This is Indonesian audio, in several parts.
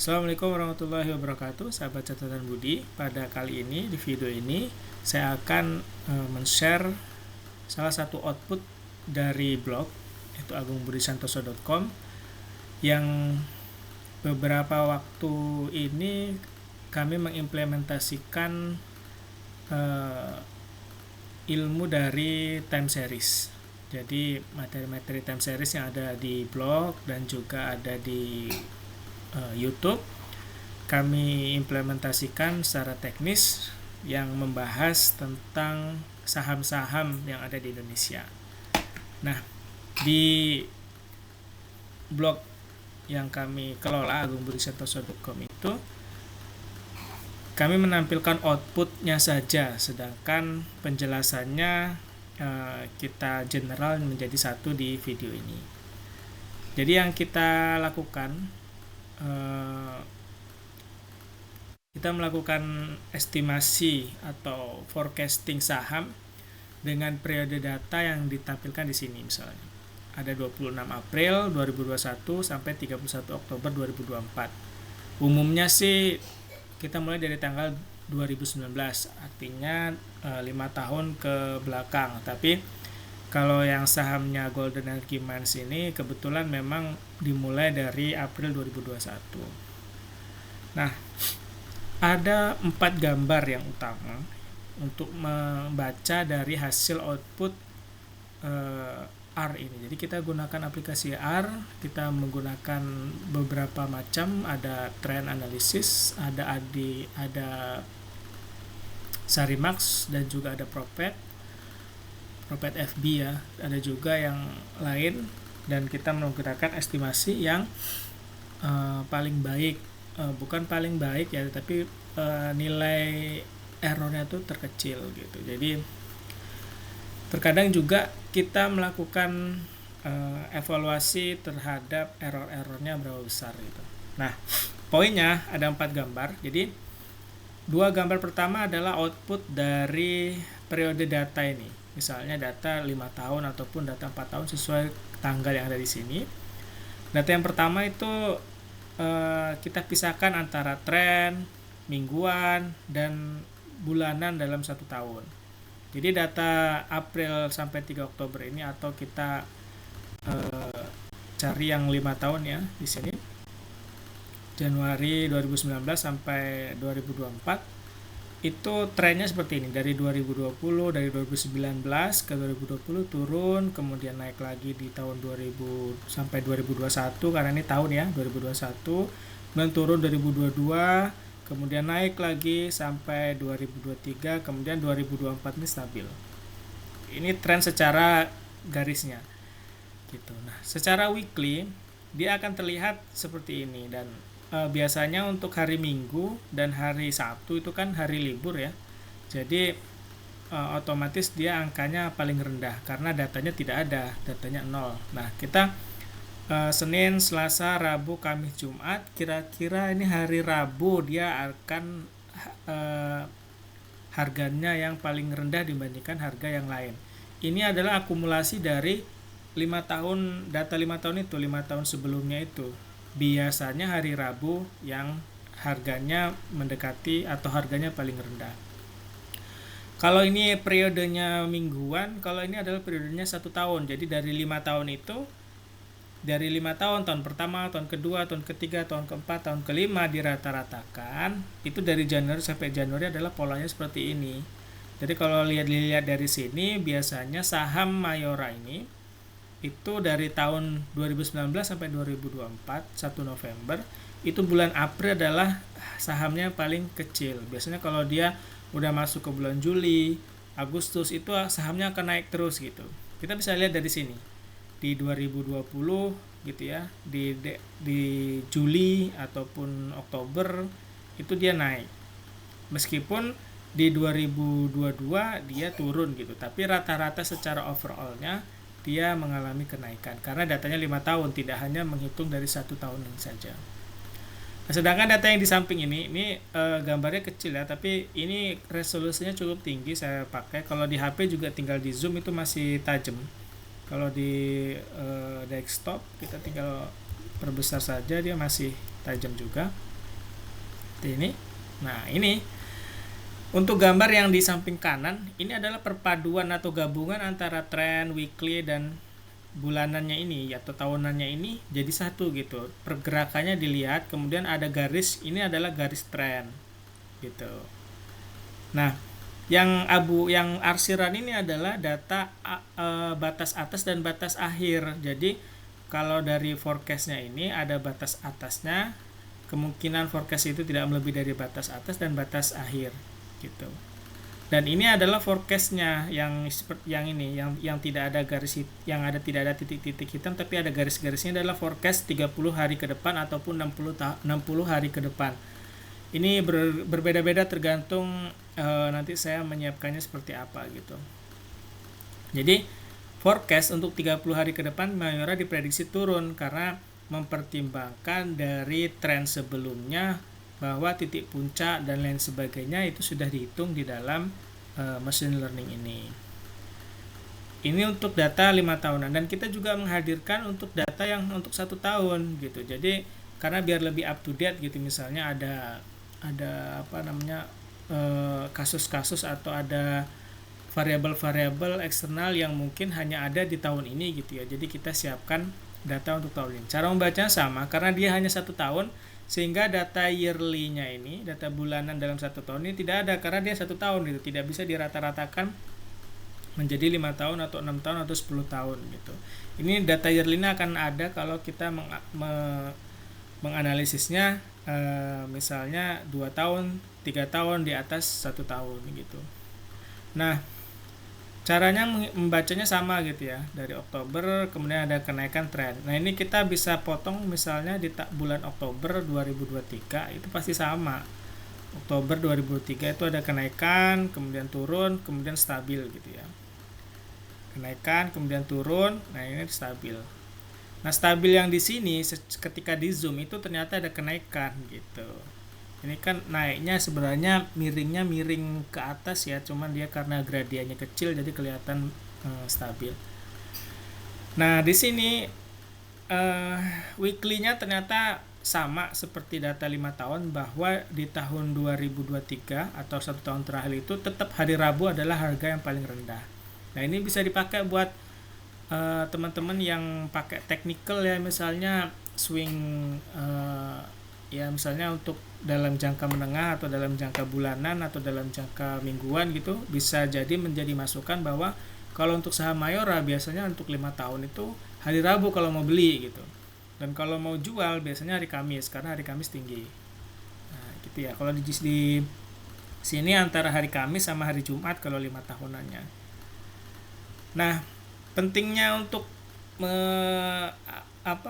Assalamualaikum warahmatullahi wabarakatuh, sahabat catatan Budi. Pada kali ini, di video ini, saya akan men-share salah satu output dari blog, yaitu agungbudisantoso.com, yang beberapa waktu ini kami mengimplementasikan ilmu dari time series. Jadi materi-materi time series yang ada di blog dan juga ada di YouTube kami implementasikan secara teknis yang membahas tentang saham-saham yang ada di Indonesia. Nah, di blog yang kami kelola agungbudisantoso.com itu kami menampilkan outputnya saja, sedangkan penjelasannya kita general menjadi satu di video ini. Jadi yang kita lakukan, kita melakukan estimasi atau forecasting saham dengan periode data yang ditampilkan di sini. Misalnya ada 26 April 2021 sampai 31 Oktober 2024. Umumnya sih kita mulai dari tanggal 2019, artinya 5 tahun ke belakang. Tapi kalau yang sahamnya Golden Energy Mines ini kebetulan memang dimulai dari April 2021. Nah, ada 4 gambar yang utama untuk membaca dari hasil output R ini. Jadi kita gunakan aplikasi R, kita menggunakan beberapa macam, ada trend analysis, ada Sarimax, dan juga ada Propet FB ya, ada juga yang lain, dan kita menggunakan estimasi yang paling baik, bukan paling baik ya, tapi nilai errornya tuh terkecil gitu. Jadi terkadang juga kita melakukan evaluasi terhadap error-errornya berapa besar gitu. Nah, poinnya ada 4 gambar. Jadi 2 gambar pertama adalah output dari periode data ini. Misalnya data 5 tahun ataupun data 4 tahun sesuai tanggal yang ada di sini. Data yang pertama itu kita pisahkan antara tren, mingguan, dan bulanan dalam 1 tahun. Jadi data April sampai 3 Oktober ini, atau kita cari yang 5 tahun ya di sini. Januari 2019 sampai 2024. Itu trennya seperti ini, dari 2020, dari 2019 ke 2020 turun, kemudian naik lagi di tahun 2000 sampai 2021, karena ini tahun ya, 2021, kemudian turun 2022, kemudian naik lagi sampai 2023, kemudian 2024 ini stabil. Ini tren secara garisnya gitu. Nah, secara weekly dia akan terlihat seperti ini, dan biasanya untuk hari Minggu dan hari Sabtu itu kan hari libur ya, jadi otomatis dia angkanya paling rendah karena datanya tidak ada, datanya 0. Nah, kita Senin, Selasa, Rabu, Kamis, Jumat, kira-kira ini hari Rabu dia akan harganya yang paling rendah dibandingkan harga yang lain. Ini adalah akumulasi dari 5 tahun, data 5 tahun itu, 5 tahun sebelumnya itu. Biasanya hari Rabu yang harganya mendekati atau harganya paling rendah. Kalau ini periodenya mingguan, kalau ini adalah periodenya 1 tahun. Jadi dari 5 tahun itu, dari 5 tahun, tahun pertama, tahun kedua, tahun ketiga, tahun keempat, tahun kelima dirata-ratakan, itu dari Januari sampai Januari adalah polanya seperti ini. Jadi kalau lihat dari sini, biasanya saham Mayora ini itu dari tahun 2019 sampai 2024, 1 November, itu bulan April adalah sahamnya paling kecil. Biasanya kalau dia udah masuk ke bulan Juli, Agustus, itu sahamnya akan naik terus gitu. Kita bisa lihat dari sini. Di 2020 gitu ya, di Juli ataupun Oktober itu dia naik. Meskipun di 2022 dia turun gitu, tapi rata-rata secara overallnya dia mengalami kenaikan karena datanya 5 tahun, tidak hanya menghitung dari 1 tahun saja. Nah, sedangkan data yang di samping ini gambarnya kecil ya, tapi ini resolusinya cukup tinggi saya pakai. Kalau di HP juga tinggal di zoom itu masih tajam. Kalau di desktop kita tinggal perbesar saja, dia masih tajam juga. Ini. Nah, ini untuk gambar yang di samping kanan, ini adalah perpaduan atau gabungan antara tren weekly dan bulanannya ini atau tahunannya ini jadi satu gitu. Pergerakannya dilihat, kemudian ada garis, ini adalah garis tren gitu. Nah, yang arsiran ini adalah data batas atas dan batas akhir. Jadi kalau dari forecastnya ini ada batas atasnya, kemungkinan forecast itu tidak melebihi dari batas atas dan batas akhir gitu. Dan ini adalah forecastnya yang seperti yang ini, yang tidak ada garis, yang ada tidak ada titik-titik hitam tapi ada garis-garisnya, adalah forecast 30 hari ke depan ataupun 60 hari ke depan. Ini berbeda-beda tergantung nanti saya menyiapkannya seperti apa gitu. Jadi forecast untuk 30 hari ke depan Mayora diprediksi turun karena mempertimbangkan dari tren sebelumnya bahwa titik puncak dan lain sebagainya itu sudah dihitung di dalam machine learning ini. Ini untuk data 5 tahunan, dan kita juga menghadirkan untuk data yang untuk 1 tahun gitu. Jadi karena biar lebih up to date gitu, misalnya ada apa namanya kasus-kasus atau ada variabel-variabel eksternal yang mungkin hanya ada di tahun ini gitu ya. Jadi kita siapkan data untuk tahun ini. Cara membacanya sama karena dia hanya 1 tahun, sehingga data yearly-nya ini, data bulanan dalam 1 tahun ini tidak ada karena dia 1 tahun gitu, tidak bisa dirata-ratakan menjadi 5 tahun atau 6 tahun atau 10 tahun gitu. Ini data yearly-nya akan ada kalau kita menganalisisnya misalnya 2 tahun, 3 tahun di atas 1 tahun gitu. Nah, caranya membacanya sama gitu ya. Dari Oktober kemudian ada kenaikan tren. Nah, ini kita bisa potong misalnya di bulan Oktober 2023 itu pasti sama. Oktober 2003 itu ada kenaikan, kemudian turun, kemudian stabil gitu ya. Kenaikan, kemudian turun. Nah, ini stabil. Nah, stabil yang di sini ketika di zoom itu ternyata ada kenaikan gitu. Ini kan naiknya sebenarnya miringnya miring ke atas ya, cuman dia karena gradiennya kecil jadi kelihatan stabil. Nah, di sini weekly-nya ternyata sama seperti data 5 tahun, bahwa di tahun 2023 atau 1 tahun terakhir itu tetap hari Rabu adalah harga yang paling rendah. Nah, ini bisa dipakai buat teman-teman yang pakai technical ya, misalnya swing ya misalnya untuk dalam jangka menengah atau dalam jangka bulanan atau dalam jangka mingguan gitu, bisa jadi menjadi masukan bahwa kalau untuk saham Mayora biasanya untuk 5 tahun itu hari Rabu kalau mau beli gitu, dan kalau mau jual biasanya hari Kamis karena hari Kamis tinggi. Nah gitu ya, kalau di sini antara hari Kamis sama hari Jumat kalau 5 tahunannya. Nah, pentingnya untuk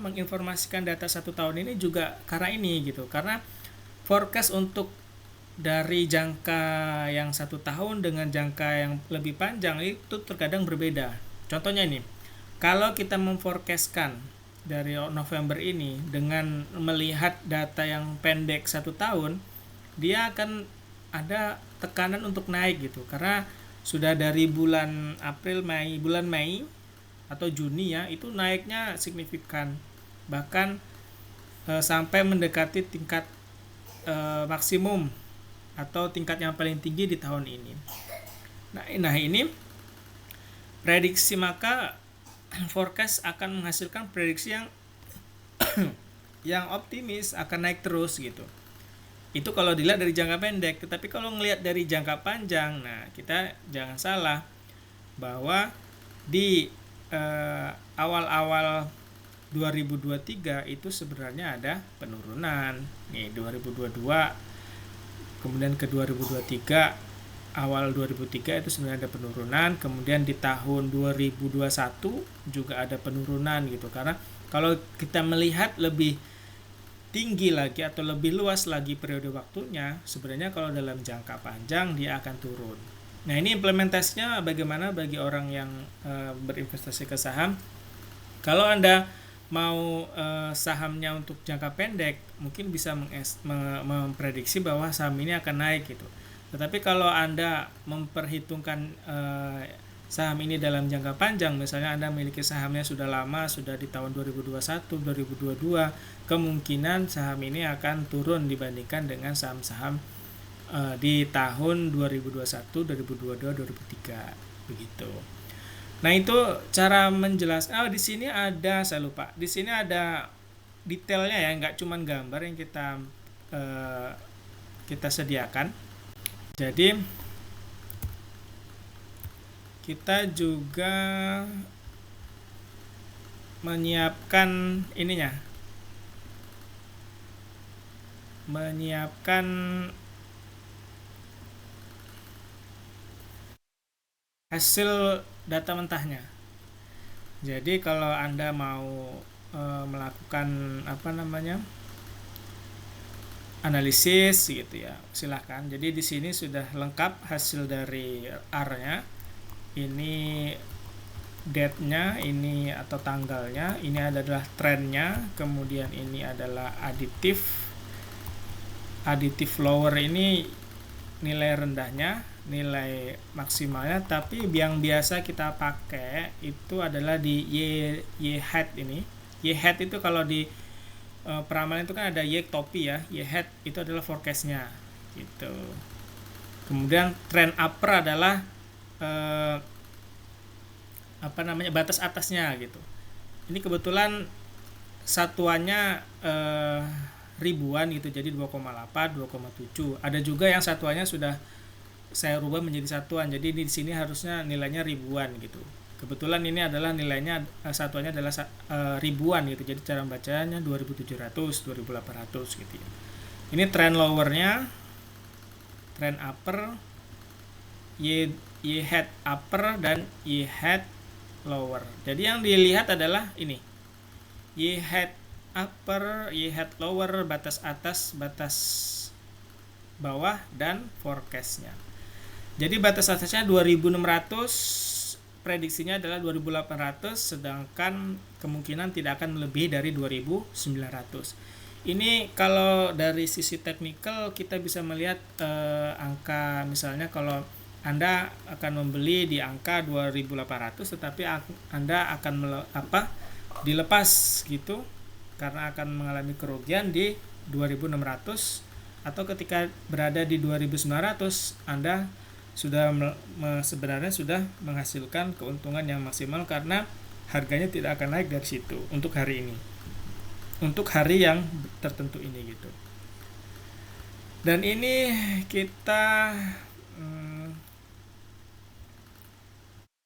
menginformasikan data 1 tahun ini juga karena ini gitu, karena forecast untuk dari jangka yang 1 tahun dengan jangka yang lebih panjang itu terkadang berbeda. Contohnya ini, kalau kita memforecastkan dari November ini dengan melihat data yang pendek 1 tahun, dia akan ada tekanan untuk naik gitu, karena sudah dari bulan bulan Mei atau Juni ya, itu naiknya signifikan, bahkan sampai mendekati tingkat maksimum atau tingkat yang paling tinggi di tahun ini. Nah ini prediksi, maka forecast akan menghasilkan prediksi yang yang optimis, akan naik terus gitu. Itu kalau dilihat dari jangka pendek, tetapi kalau ngelihat dari jangka panjang, nah kita jangan salah bahwa di awal-awal 2023 itu sebenarnya ada penurunan. Nih 2022 kemudian ke 2023, awal 2003 itu sebenarnya ada penurunan, kemudian di tahun 2021 juga ada penurunan gitu. Karena kalau kita melihat lebih tinggi lagi atau lebih luas lagi periode waktunya, sebenarnya kalau dalam jangka panjang dia akan turun. Nah, ini implementasinya bagaimana bagi orang yang berinvestasi ke saham. Kalau Anda mau sahamnya untuk jangka pendek, mungkin bisa memprediksi bahwa saham ini akan naik gitu. Tetapi kalau Anda memperhitungkan saham ini dalam jangka panjang, misalnya Anda memiliki sahamnya sudah lama, sudah di tahun 2021, 2022, kemungkinan saham ini akan turun dibandingkan dengan saham-saham di tahun 2021, 2022, 2003 begitu. Nah, itu cara menjelaskan. Oh, di sini ada, saya lupa. Di sini ada detailnya ya, nggak cuma gambar yang kita sediakan. Jadi kita juga menyiapkan ininya, menyiapkan hasil data mentahnya. Jadi kalau Anda mau melakukan analisis gitu ya, silahkan. Jadi di sini sudah lengkap hasil dari R-nya. Ini date-nya, ini atau tanggalnya, ini adalah trennya, kemudian ini adalah additive lower, ini nilai rendahnya, nilai maksimalnya, tapi yang biasa kita pakai itu adalah di Y hat ini. Y hat itu kalau di peramalan itu kan ada Y topi ya, Y hat itu adalah forecastnya gitu. Kemudian trend upper adalah batas atasnya gitu. Ini kebetulan satuannya ribuan gitu, jadi 2,8, 2,7. Ada juga yang satuannya sudah saya rubah menjadi satuan, jadi di sini harusnya nilainya ribuan gitu. Kebetulan ini adalah nilainya satuannya adalah ribuan gitu, jadi cara bacanya 2700, 2800 gitu ya. Ini trend lowernya, trend upper, Y hat upper dan Y hat lower. Jadi yang dilihat adalah ini, Y hat upper, Y hat lower, batas atas, batas bawah, dan forecastnya. Jadi batas atasnya 2600, prediksinya adalah 2800, sedangkan kemungkinan tidak akan melebihi dari 2900. Ini kalau dari sisi teknikal kita bisa melihat angka, misalnya kalau Anda akan membeli di angka 2800 tetapi Anda akan dilepas gitu karena akan mengalami kerugian di 2600, atau ketika berada di 2900 Anda sebenarnya sudah menghasilkan keuntungan yang maksimal karena harganya tidak akan naik dari situ untuk hari ini, untuk hari yang tertentu ini gitu. Dan ini kita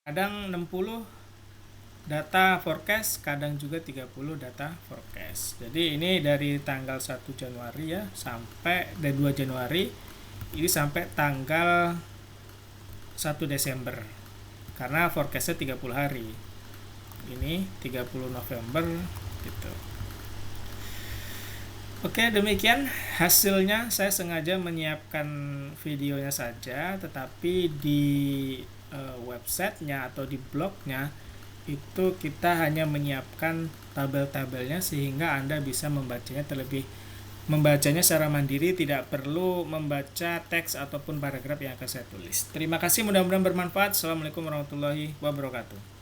kadang 60 data forecast, kadang juga 30 data forecast. Jadi ini dari tanggal 1 Januari ya sampai dari 2 Januari ini sampai tanggal 1 Desember. Karena forecastnya 30 hari. Ini 30 November gitu. Oke, demikian hasilnya. Saya sengaja menyiapkan videonya saja, tetapi di websitenya atau di blognya itu kita hanya menyiapkan tabel-tabelnya sehingga Anda bisa membacanya secara mandiri, tidak perlu membaca teks ataupun paragraf yang akan saya tulis. Terima kasih, mudah-mudahan bermanfaat. Assalamualaikum warahmatullahi wabarakatuh.